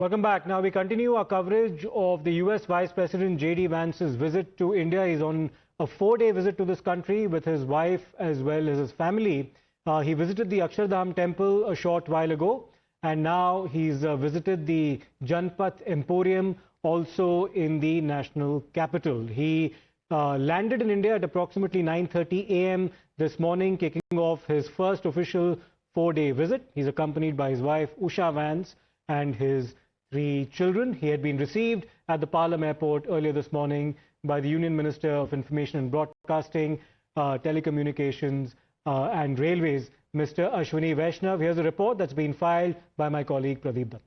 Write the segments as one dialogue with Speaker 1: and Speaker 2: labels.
Speaker 1: Welcome back. Now we continue our coverage of the US Vice President J.D. Vance's visit to India. He's on a 4-day visit to this country with his wife as well as his family. He visited the Akshardham temple a short while ago, and now he's visited the Janpath Emporium, also in the national capital. He landed in India at approximately 9:30 a.m. this morning, kicking off his first official 4-day visit. He's accompanied by his wife Usha Vance and his 3 children. He had been received at the Palam airport earlier this morning by the Union Minister of Information and Broadcasting, Telecommunications and Railways, Mr. Ashwini Vaishnav. Here's a report that's been filed by my colleague Pradeep Datta.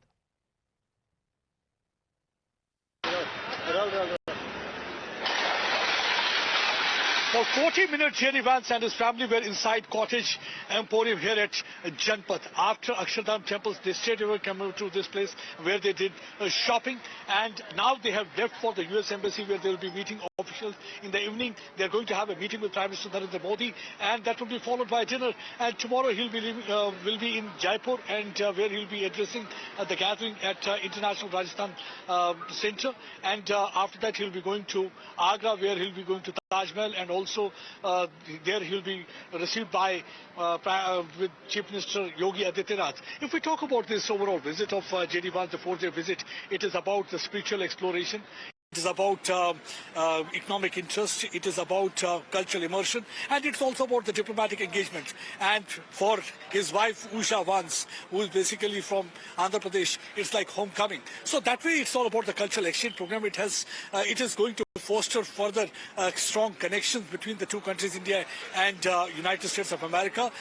Speaker 2: For 40 minutes, J.D. Vance and his family were inside Cottage Emporium here at Janpat. After Akshardham temples, they straight away came to this place where they did shopping. And now they have left for the US Embassy, where they will be meeting officials. In the evening, they are going to have a meeting with Prime Minister Narendra Modi, and that will be followed by a dinner. And tomorrow he'll be will be in Jaipur, and where he'll be addressing the gathering at International Rajasthan Center. And after that, he'll be going to Agra, where he'll be going to Taj Mahal, and also there he'll be received by with Chief Minister Yogi Adityanath. If we talk about this overall visit of J.D. Vance, the 4-day visit, it is about the spiritual exploration. It is about economic interest, it is about cultural immersion, and it's also about the diplomatic engagement. And for his wife Usha Vance, who is basically from Andhra Pradesh, it's like homecoming. So that way it's all about the cultural exchange program. It is going to foster further strong connections between the two countries, India and United States of America.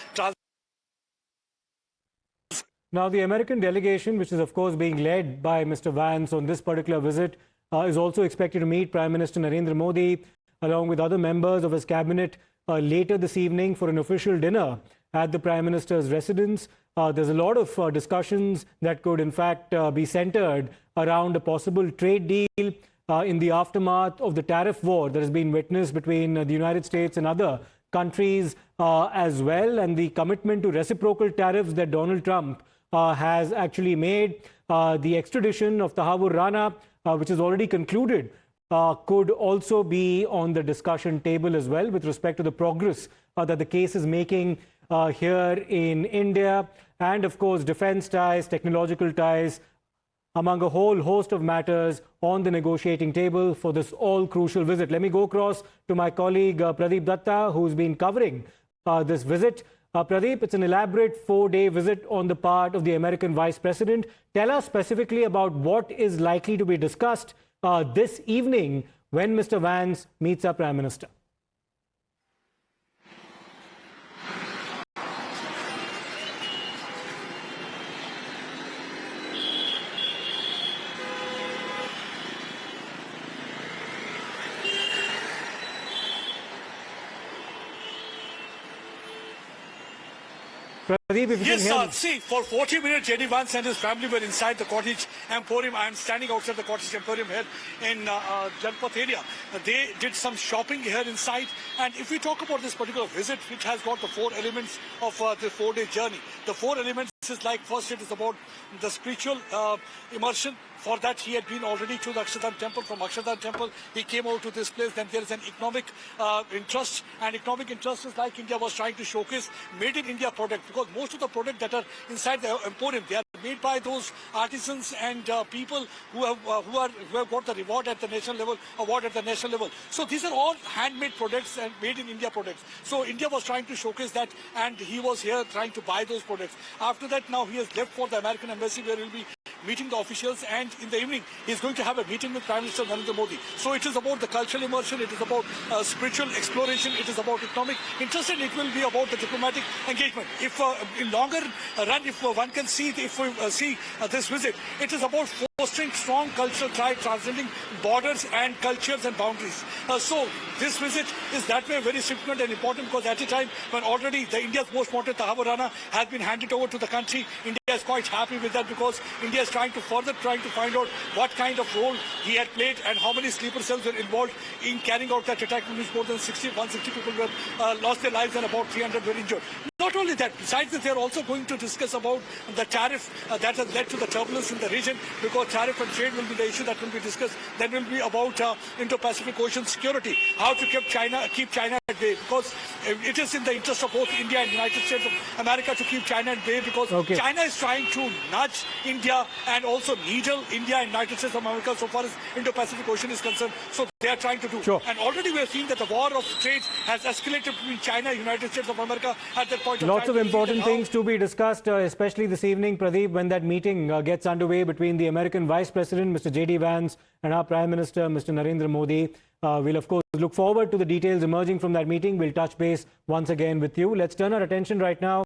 Speaker 1: Now the American delegation, which is of course being led by Mr. Vance on this particular visit, is also expected to meet Prime Minister Narendra Modi along with other members of his cabinet later this evening for an official dinner at the Prime Minister's residence. There's a lot of discussions that could in fact be centered around a possible trade deal in the aftermath of the tariff war that has been witnessed between the United States and other countries as well, and the commitment to reciprocal tariffs that Donald Trump has actually made. The extradition of Tahabur Rana, which is already concluded, could also be on the discussion table as well with respect to the progress that the case is making here in India, and of course defense ties, technological ties, among a whole host of matters on the negotiating table for this all-crucial visit. Let me go across to my colleague Pradeep Datta, who's been covering this visit. Pradeep, it's an elaborate 4-day visit on the part of the American Vice President. Tell us specifically about what is likely to be discussed this evening when Mr. Vance meets our Prime Minister. Pradeep, if you
Speaker 2: yes,
Speaker 1: can hear
Speaker 2: see, for 40 minutes, J.D. Vance and his family were inside the Cottage Emporium. I am standing outside the Cottage Emporium here in Janpath area. They did some shopping here inside. And if we talk about this particular visit, which has got the 4 elements of the 4-day journey, the 4 elements is like, first it is about the spiritual immersion. For that, he had been already to the Akshardham temple. From Akshardham temple, he came over to this place. Then there is an economic interest. And economic interest is like India was trying to showcase made in India products. Because most of the products that are inside the emporium, they are made by those artisans and people who have got the reward at the national level, award at the national level. So these are all handmade products and made in India products. So India was trying to showcase that, and he was here trying to buy those products. After that, now he has left for the American embassy, where he will be meeting the officials, and in the evening he is going to have a meeting with Prime Minister Narendra Modi. So it is about the cultural immersion, it is about spiritual exploration, it is about economic interest, and it will be about the diplomatic engagement. If in longer run, if one can see, if we see this visit, it is about fostering strong cultural ties transcending borders and cultures and boundaries. So this visit is that way very significant and important because at a time when already the India's most wanted Tahabar Rana has been handed over to the country, India is quite happy with that because India is trying to find out what kind of role he had played and how many sleeper cells were involved in carrying out that attack, in which more than 160 people were lost their lives and about 300 were injured. Not only that, besides this, they are also going to discuss about the tariff that has led to the turbulence in the region, because tariff and trade will be the issue that will be discussed. Then will be about Indo-Pacific Ocean security, how to keep China at bay, because it is in the interest of both India and United States of America to keep China at bay, because China is trying to nudge India and also needle India and United States of America so far as Indo-Pacific Ocean is concerned. So they are trying to do.
Speaker 1: Sure.
Speaker 2: And already we have seen that the war of trade has escalated between China and United States of America at that point.
Speaker 1: Lots of important things to be discussed, especially this evening, Pradeep, when that meeting gets underway between the American Vice President, Mr. J.D. Vance, and our Prime Minister, Mr. Narendra Modi. We'll, of course, look forward to the details emerging from that meeting. We'll touch base once again with you. Let's turn our attention right now